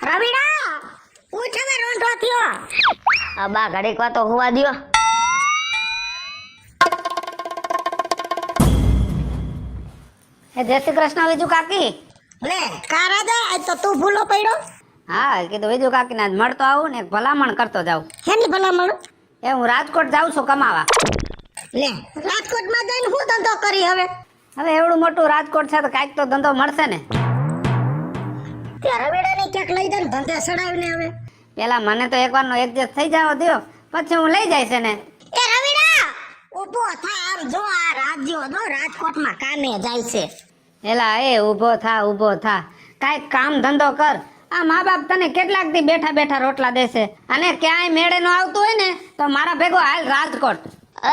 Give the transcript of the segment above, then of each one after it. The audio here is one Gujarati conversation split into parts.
રવિડા ઉઠ હવે રોંઢો થયો. આ બા ઘડીક વાર તો હોવા દ્યો. જય શ્રી કૃષ્ણ વિજુ કાકી. લે કા રાજા આજ તો તું ભૂલો પડ્યો. હા કીધું વિજુ કાકી ને મળતો આવું ને ભલામણ કરતો જાઉં. હેની ભલામણ? એ હું રાજકોટ જાઉં છું કમાવા. લે રાજકોટમાં જઈને હું ધંધો કરી હવે? હવે એવડું મોટું રાજકોટ છે તો કાંઈક તો ધંધો મળશે ને. ત્યાં રવિડાને ક્યાંક લઈ જાય ધંધે સડાવીને હવે. પેલા મને તો એકવાર નો એડજસ્ટ થઈ જાવ દો પછી હું લઈ જાય છે ને. એ રવિડા ઊભો થા, આમ જો આ રાજ્યો જો રાજકોટમાં કામે જાય છે. એલા એ ઊભો થા કાંઈક કામ ધંધો કર. આ મા બાપ તને કેટલાક દી બેઠા બેઠા રોટલા દેશે અને ક્યાંય મેળે નો આવતું હોય ને તો મારા ભેગો હાલ રાજકોટ.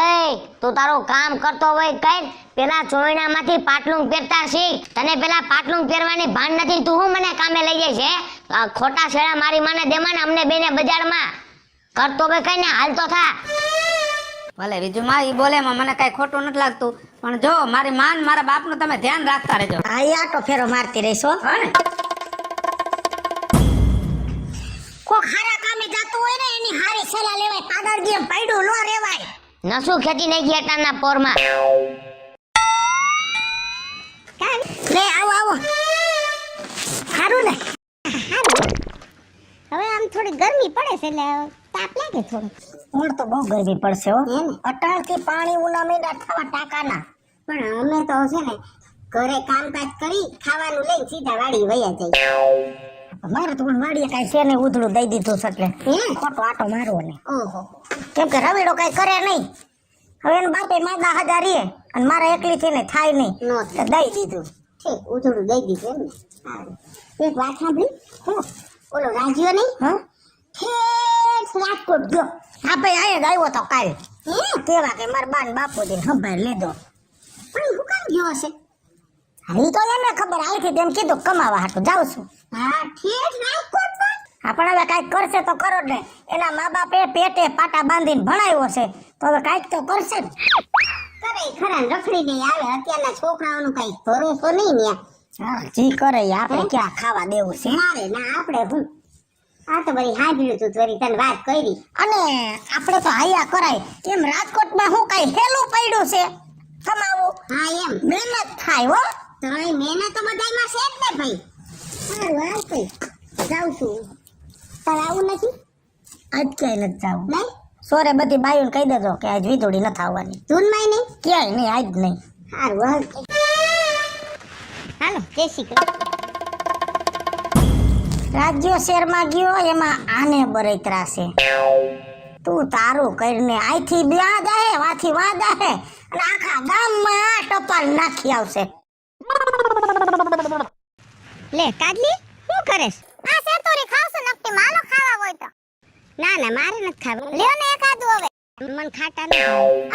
એય તું તારું કામ કરતો હોય કઈ પેલા ચોયણામાંથી પાટલું પહેરતા શીખ. તને પેલા પાટલું પહેરવાની ભાન નથી, તું હું મને કામે લઈ જાય છે? આ ખોટા શેડા મારી માને દેમાં ને અમને બેને બજારમાં કરતો કે કઈ ને હાલતો થા. ભલે બીજું માં ઈ બોલે એમાં મને કઈ ખોટું નથી લાગતું, પણ જો મારી માન મારા બાપનું તમે ધ્યાન રાખતા રહેજો. આ આટો ફેરો મારતી રહીશો. કોક હારા કામે જાતું હોય ને એની હારી સલાહ લેવાય. પાગળ ગેમ પાડ્યું નો રેવાય. નસું ખેતી નહીં ગયા ટાના પોરમાં. લે આવો આવો. હારું ને હવે આમ થોડી ગરમી પડે છે એટલે તાપ લાગે થોડો. ઓણ તો બહુ ગરમી પડશે હો. અટાણથી પાણી ઉના મેંડા થવા ટાકાના. પણ અમે તો છે ને ઘરે કામકાજ કરી ખાવાનું લઈને સીધા વાડી વયા જાય. મારે તો વાડીએ કાંઈ છે ને ઉધડું દઈ દીધું છે એટલે ખોટો આટો મારવો ને. ઓહો કેમ કે રવિડો કાંઈ કરે નહીં. હવે એને બાપે માદા હજાર રીએ અને મારે એકલી થઈને થાય નહીં તો દઈ દીધું. ઠીક ઉધડું દઈ દીધું એમ ને. સારું એક વાત સાંભળી. હું ઓલો રાજ્યો નહીં હા ઠેઠ રાજકોટ ગયો. હા ભાઈ અહીંયા જ આવ્યો તો કાલ. કેવા કે મારા બા ને બાપુજી સંભાળ લીધો. પણ હું કામ ગયો હશે? હા તો એને ખબર. અહીંથી તેમ કીધું કમાવા હાટું જાઉં છું. હા ઠેઠ રાજકોટ પણ. હા પણ હવે કાંઈક કરશે તો કરો જ ને. એના મા બાપે પેટે પાટા બાંધીને ભણાવ્યો છે તો હવે કાંઈક તો કરશે ને. કરે ખરા રખડી નહીં આવે. અત્યારના છોકરાઓનું કાંઈ ભરોસો નહીં ને. હા જી કરે આપણે ક્યાં ખાવા દેવું છે. મારે ના આપણે હું આ તો બધી હાજરી તું તરી તને વાત કરી. અને આપણે તો હાયા કરાય એમ રાજકોટમાં હું કાંઈ હેલું પડ્યું છે કમાવું. હા એમ મહેનત થાય હો. તો મહેનત તો બધાયમાં છે જ ને ભાઈ. સારું હાલ કઈ જાઉં છું. તારે આવું નથી? આજ ક્યાંય નથી જાવું. નહીં સોરે બધી બાયુને કહી દેજો કે આજ વીજળી નથી આવવાની. જૂનમાં નહીં ક્યાંય નહીં આજ નહીં. સારું હાલ હાલો જય શ્રી કૃષ્ણ. રાજ્ય શહેરમાં ગયો એમાં આને બરૈતરા છે. તું તારું કરીને આઈથી બ્યા જાહે વાથી વા જાહે અને આખા ગામમાં ટપાલ નાખી આવશે. લે કાજલી શું કરેશ? આ સેતોરી ખાવસો નકટી માલો ખાવા હોય તો. ના ના મારે નથી ખાવું. લ્યો ને એકાદું હવે. મન ખાટા ન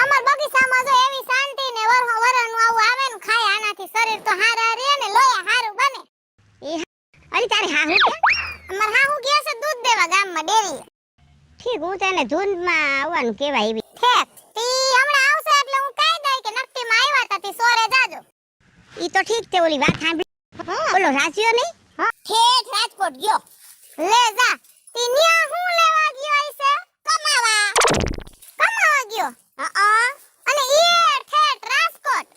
અમાર બગીચામાં જો એવી શાંતિ ને વરહો વરનું આવું આવે ને ખાય આનાથી શરીર તો હારા રહે ને લોયા હારું બને. એ અલી તારી હાહુ કે? અમાર હાહુ ગયા છે દૂધ દેવા ગામમાં ડેરી. ઠીક હું તને ધૂનમાં આવવાનું કહેવાય એવી. ઠેક તી હમણાં આવશે એટલે હું કહી દઈ કે નકટીમાં આવ્યા તા તી સોરે જાજો. ઈ તો ઠીક તે ઓલી વાત સાંભળી. બોલો રાજ્યો નહીં? હા ઠેક રાજકોટ ગયો. લે જા તી ન્યા હું લેવા ગયો હશે? કમાવા ગયો. અને ઈ ઠેઠ રાજકોટ.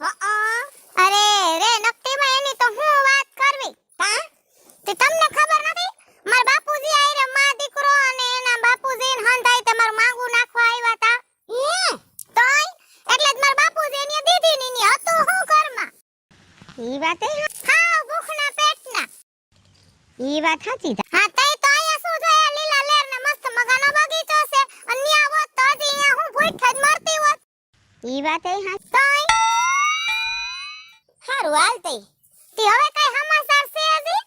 અરે રે નકટીમાં એની તો હું વાત કરવી. હા તે તમને ખબર નથી માર બાપુજી આયરે માં દીકરો અને એના બાપુજી ને હંધાઈ તમારું માંગુ નાખવા આવ્યા તા. તોય એટલે જ માર બાપુજી એની દીદી ની હતું હું ઘરમાં. ઈ વાત હા ભૂખના પેટના. ઈ વાત સાચી છે. હા તઈ તો આયા શું જોયા લીલા લેર ને મસ્ત મગાનો બગીચો છે અને ન્યા હોત તો હજી અહીંયા હું ભૂખ જ મરતી હોત. ઈ વાત હા તઈ હારું હાલ તઈ તી હવે કઈ સમાચાર છે હજી?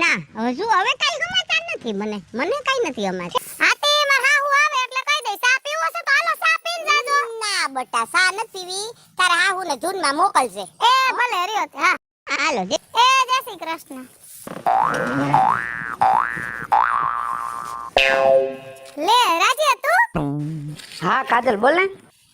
ના હજુ હવે કઈ સમાચાર નથી. મને કઈ નથી સમાચાર. હા તે માર હાહુ આવે એટલે કહી દઈ ચા પીવો છે તો હાલો ચા પીને જાજો. ના બટા ચા નથી પીવી. તારા હાહુ ને જૂનમાં મોકલજે. એ ભલે રહ્યો તે. હા હાલો જય શ્રી કૃષ્ણ. લે રાજ્ય તું? હા કાજલ બોલ ને.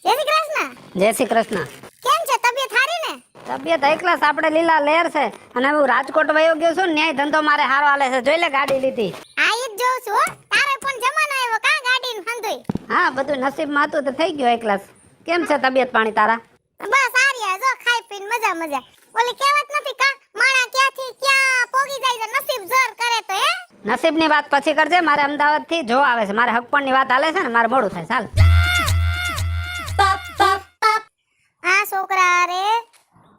જય શ્રી કૃષ્ણ. જય શ્રી કૃષ્ણ. કેમ છે તબિયત સારી ને? તબિયત એકલાસ આપણે લીલા લેર છે અને હું રાજકોટ વયો ગયો છું ને ન્યાય ધંધો મારે હારો હાલે છે. જોઈ લે ગાડી લીધી. આ ઈ જ જોઉં છું હો. તારે પણ જમાનો આવ્યો કા ગાડીનું હંધોય. હા બધું નસીબમાં હતું તો થઈ ગયું એકલાસ. કેમ છે તબિયત પાણી તારા? બસ આર્યા જો ખાઈ પીને મજા મજા. ઓલી કહેવત નથી કા માણા ક્યાંથી ક્યાં પોગી જાય છે નસીબ જોર કરે તો હે. નસીબની વાત પછી કરજે. મારે અમદાવાદ થી જો આવે છે. મારે હકપણની વાત હાલે છે ને મારે મોડું થાય. ચાલ આ છોકરા રે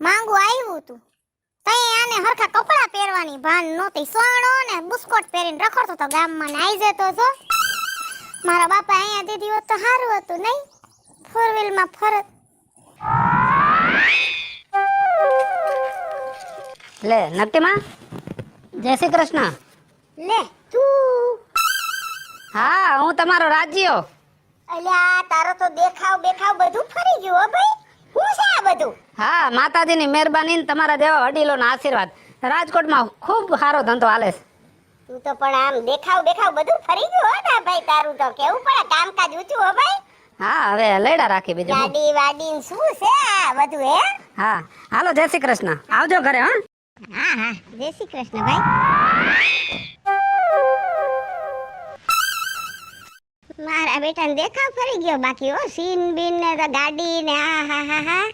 માંગુ આવ્યું તું તઈ આને હરખા કપડા પહેરવાની ભાન નહોતી. સોણો ને બુસ્કોટ પહેરીને રખડતો તો ગામમાં ને આઈ જતો તો. મારા બાપા અહીંયા દીધી હોત તો સારું હતું નહીં. ફોર વ્હીલ માં ફરત. લે નકટીમાં જય શ્રી કૃષ્ણ. લે તું હા હું તમારો રાજ્યો. અલ્યા તારો તો દેખાવ બેખાવ બધું ફરી ગયું હો ભાઈ. શું છે આ બધું? હા માતાજીની મહેરબાની ને તમારા જેવા વડીલોના આશીર્વાદ. રાજકોટમાં ખૂબ સારો ધંધો હાલે છે. તું તો પણ આમ દેખાવ બેખાવ બધું ફરી ગયું હો ના ભાઈ. તારું તો કેવું પડે કામકાજ ઊંચું હો ભાઈ. હા હવે લેડા રાખી બીજું શું? ગાડી વાડી ને શું છે આ બધું હે? હા હાલો જય શ્રી કૃષ્ણ. આવજો ઘરે. હા હા હા જય શ્રી કૃષ્ણ ભાઈ. મારા બેટાને દેખાવ ફરી ગયો બાકી હો. સીન બીન ને તો ગાડી ને આ હા હા હા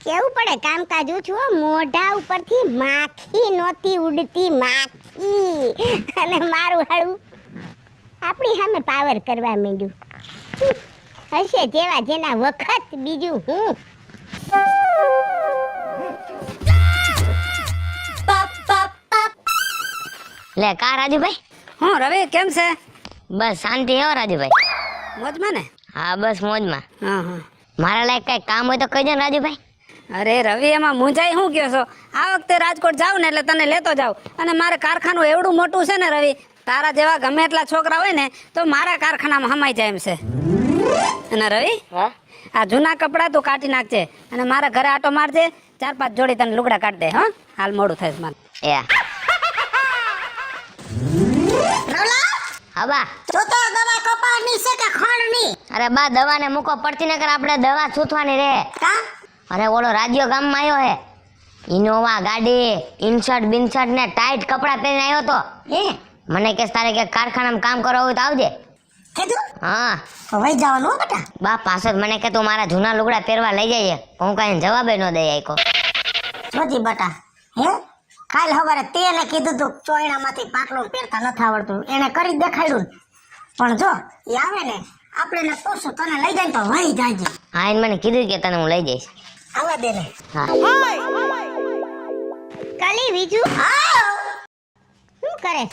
કેવું પડે કામકાજ ઊંચું હો. મોઢા ઉપરથી માખી નહોતી ઉડતી માખી. અને મારું હાળું આપણી સામે પાવર કરવા માંડ્યું. હશે જેવા જેના વખત બીજું હું. લે કા રાજુભાઈ? હું રવિ કેમ છે? બસ શાંતિ હો રાજુભાઈ. મોજમાં ને? હા બસ મોજમાં. હા હા. મારા લાયક કઈ કામ હોય તો કહેજો ને રાજુભાઈ. અરે રવિ એમાં મુંજાઈ શું કહો છો? આ વખતે રાજકોટ જાવ ને એટલે તને લેતો જાવ. અને મારે કારખાનું એવડું મોટું છે ને રવિ, તારા જેવા ગમે એટલા છોકરા હોય ને તો મારા કારખાનામાં હમાઈ જાય એમ છે. અને રવિ આ જૂના કપડાં તું કાઢી નાખજે અને મારા ઘરે આટો મારજે. 4-5 જોડી તને લુગડા કાઢ દે. હા હાલ મોડું થાય મારે. હા બા. તો દવા કપાળની છે કે ખંડની? અરે બા દવાને મૂકો પડતી નકર આપણે દવા છૂટવાની રે. કા અરે ઓલો રાજ્યો ગામમાં આવ્યો હે. ઇનોવા ગાડી, ઇન્સર્ટ બિન્સર્ટ ને ટાઈટ કપડા પહેરીને આવ્યો તો. હે મને કે તારે કે કારખાનામાં કામ કરવા હોય તો આવજે. કીધું હા હવે જવાનું હો બેટા. બા પાછળ મને કે તું મારા જૂના લુગડા પહેરવા લઈ જઈએ. હું કાંઈ જવાબે ન દઈ આયકો. જોજી બેટા હે કાલ સવારે તેને કીધું તું ચોયણામાંથી પાટલું પહેરતા નથી આવડતું. એને કરી દેખાડ્યું પણ જો એ આવે ને આપણે ને પૂછું તને લઈ જાય તો વહી જાજે. હા એને મને કીધું કે તને હું લઈ જઈશ. આવા દે ને. હા કાલી બીજું શું કરે?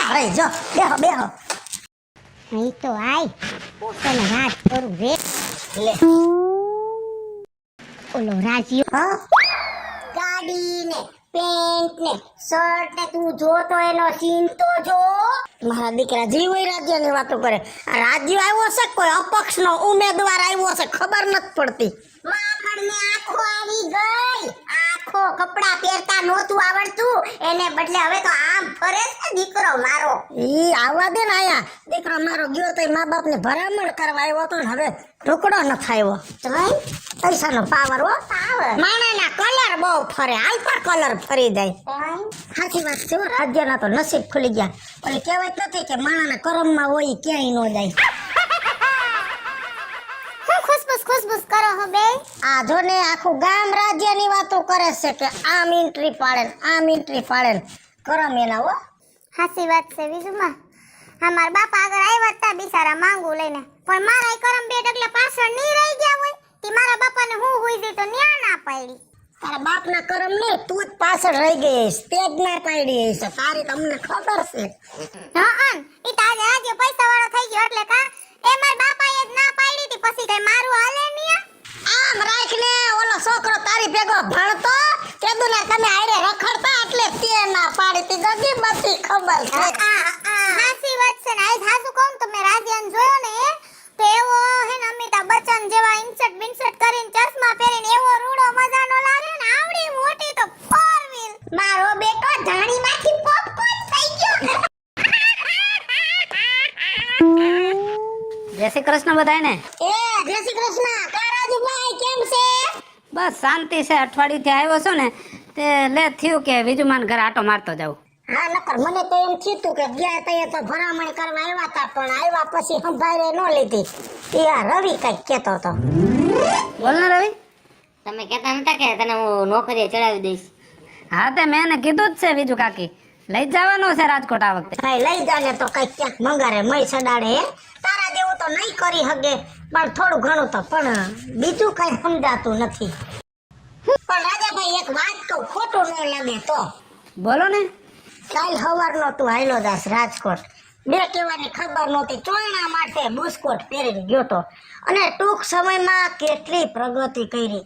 અરે જો બેહો બેહો. અહીં તો આય હું તને વાત કરું રે. લે ઓલો રાજીઓ હા ગાડી ને પેન્ટ ને શર્ટ ને તું જોતો એનો સીન તો જો. મારા દીકરા જીવ રાજ્યની વાતો કરે. આ રાજ્ય આવ્યો છે કોઈ અપક્ષ નો ઉમેદવાર આવ્યો છે ખબર નથી પડતી. માખણ ને આખો આવી ગઈ. આખો કપડા પહેરતા નહોતું આવડતું એને બદલે હવે તો આમ ફરે છે દીકરો મારો. ઈ આવવા દે ને આયા દીકરો મારો ગયો તો મા બાપ ને ભરામણ કરવા આવ્યો તો હવે ઢોકળો ન થાયો. પૈસાનો પાવર હો પાવર. માણાના કલર બહુ ફરે. આલ્ફા કલર ફરી જાય. સાચી વાત છે રાજ્યના તો નસીબ ખુલી ગયા. ઓલી કહેવત નથી કે માણાના કરમમાં હોય ક્યાંય ન જાય. ખુશબુશ કરો હો બે. આ જો ને આખું ગામ રાજ્યની વાતો કરે છે કે આમ એન્ટ્રી પાડે આમ એન્ટ્રી પાડે કરમ એના હો. સાચી વાત છે બીજુમાં. હા મારા બાપા આગળ આવ્યા હતા બિચારા માંગુ લઈને પણ મારા કરમ બે ડગલા પાછળ નહીં રહી ગયા હોય તે મારા બાપાને હું હોઈ જઈ તો ન્યા ના પાડી. તારા બાપના કરમ ને તું જ પાછળ રહી ગઈ તે જ ના પાડી છે. તારી તમને ખબર છે. હા ઈ તો આજે રાજ્ય પૈસા વાળો થઈ ગયો એટલે કા એ મારા બાપાએ જ ના પાડી હતી પછી કઈ મારું હાલે નહીં. આમ રાખ ને ઓલો છોકરો તારી ભેગો ભણતો કેદુના તમે આયરે રખડતા એટલે તે ના પાડી તી ગગી બધી ખબર છે. હાસી વાત છે ને આજ હાસુ કોમ તમે રાજ્યન જોયો ને તો એવો હે ને અમિતાભ બચ્ચન જેવા ઇન્સર્ટ બિન્સર્ટ કરીને ચશ્મા પહેરીને એવો રૂડો મજાનો લાગે ને આવડી મોટી તો 4 વ્હીલ. મારો બેટો ધાણીમાંથી પોપકોર્ન થઈ ગયો. જય શ્રી કૃષ્ણ બધાને. એ જય શ્રી કૃષ્ણ. કા રાજુભાઈ કેમ છે? બસ શાંતિ છે. અઠવાડિયુંથી આવ્યો છો ને તે લે થયું કે વિજુમાન ઘરે આટો મારતો જાઉં. હા નકર મને તો એમ થયું કે ગયા તઈએ તો ભરામણ કરવા આવ્યા હતા પણ આવ્યા પછી સંભાળે ન લીધી. એ આ રવિ કઈક કેતો હતો. બોલ ને રવિ. તમે કહેતા નતા કે તને હું નોકરીએ ચડાવી દઈશ? હા તે મેં એને કીધું જ છે વિજુ કાકી લઈ જ જવાનો છે રાજકોટ આ વખતે. ભાઈ લઈ જાને તો કઈક ક્યાંક મંગારે મય સડાડે હે. તારા જેવું તો નહીં કરી હગે પણ થોડું ઘણું તો પણ બીજું કઈ સમજાતું નથી. પણ રાજાભાઈ એક વાત કહું ખોટું ન લાગે તો બોલો ને. કાલ સવારનો તું હાલ્યો દાસ રાજકોટ. બે કહેવાની ખબર નહોતી ચોયણા માટે બુસ્કોટ પહેરીને ગયો તો અને ટૂંક સમયમાં કેટલી પ્રગતિ કરી.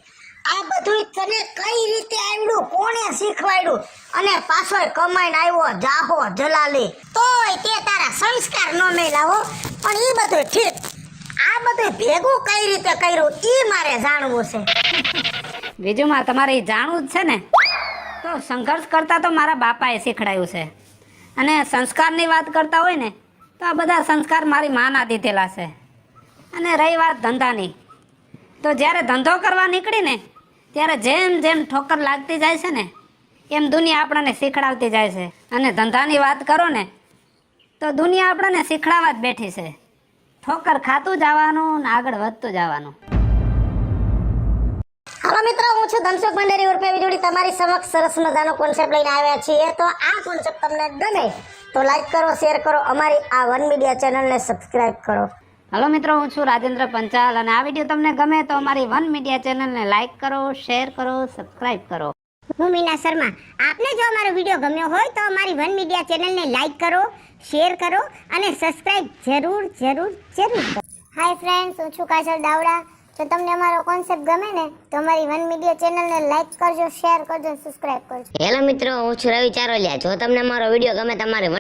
આ બધું તને કઈ રીતે આવડ્યું કોણે શીખવાડ્યું અને પાછો કમાઈને આવ્યો જાહો જલાલી તોય તે તારા સંસ્કાર ન મેલાવો પણ ઈ બધું ઠીક. આ બધું ભેગું કઈ રીતે કર્યું ઈ મારે જાણવું છે. વિજુમાં તમારે ઈ જાણવું જ છે ને. તો સંઘર્ષ કરતા તો મારા બાપાએ શીખડાયું છે અને સંસ્કારની વાત કરતા હોય ને તો આ બધા સંસ્કાર મારી માના દીધેલા છે. અને રહી વાત ધંધાની તો જ્યારે ધંધો કરવા નીકળી ને ત્યારે જેમ જેમ ઠોકર લાગતી જાય છે ને એમ દુનિયા આપણને શીખડાવતી જાય છે. અને ધંધાની વાત કરો ને તો દુનિયા આપણને શીખડાવવા જ બેઠી છે. ઠોકર ખાતું જવાનું ને આગળ વધતું જવાનું. હાલો મિત્રો હું છું ધનસુખ ભંડારી ઉર્ફે વીજળી તમારી સમક્ષ સરસ મજાનો કોન્સેપ્ટ લઈને આવ્યા છીએ. તો આ કોન્સેપ્ટ તમને ગમે તો લાઈક કરો શેર કરો અમારી આ વન મીડિયા ચેનલને સબસ્ક્રાઇબ કરો. હલો મિત્રો હું છું રાજેન્દ્ર પંચાલ અને આ વિડીયો તમને ગમે તો અમારી વન મીડિયા ચેનલને લાઈક કરો શેર કરો સબસ્ક્રાઇબ કરો. હું મીના શર્મા. આપને જો અમારો વિડીયો ગમ્યો હોય તો અમારી વન મીડિયા ચેનલને લાઈક કરો શેર કરો અને સબસ્ક્રાઇબ જરૂર જરૂર જરૂર કરો. હાય ફ્રેન્ડ્સ, હું છું કાજલ દાવડા. જો તમને અમારો કોન્સેપ્ટ ગમે ને તો અમારી વન મીડિયા ચેનલને લાઈક કરજો, શેર કરજો, સબસ્ક્રાઇબ કરજો. હેલો મિત્રો, હું છું રવિ ચારોલિયા. જો તમને મારો વિડીયો ગમે તમારે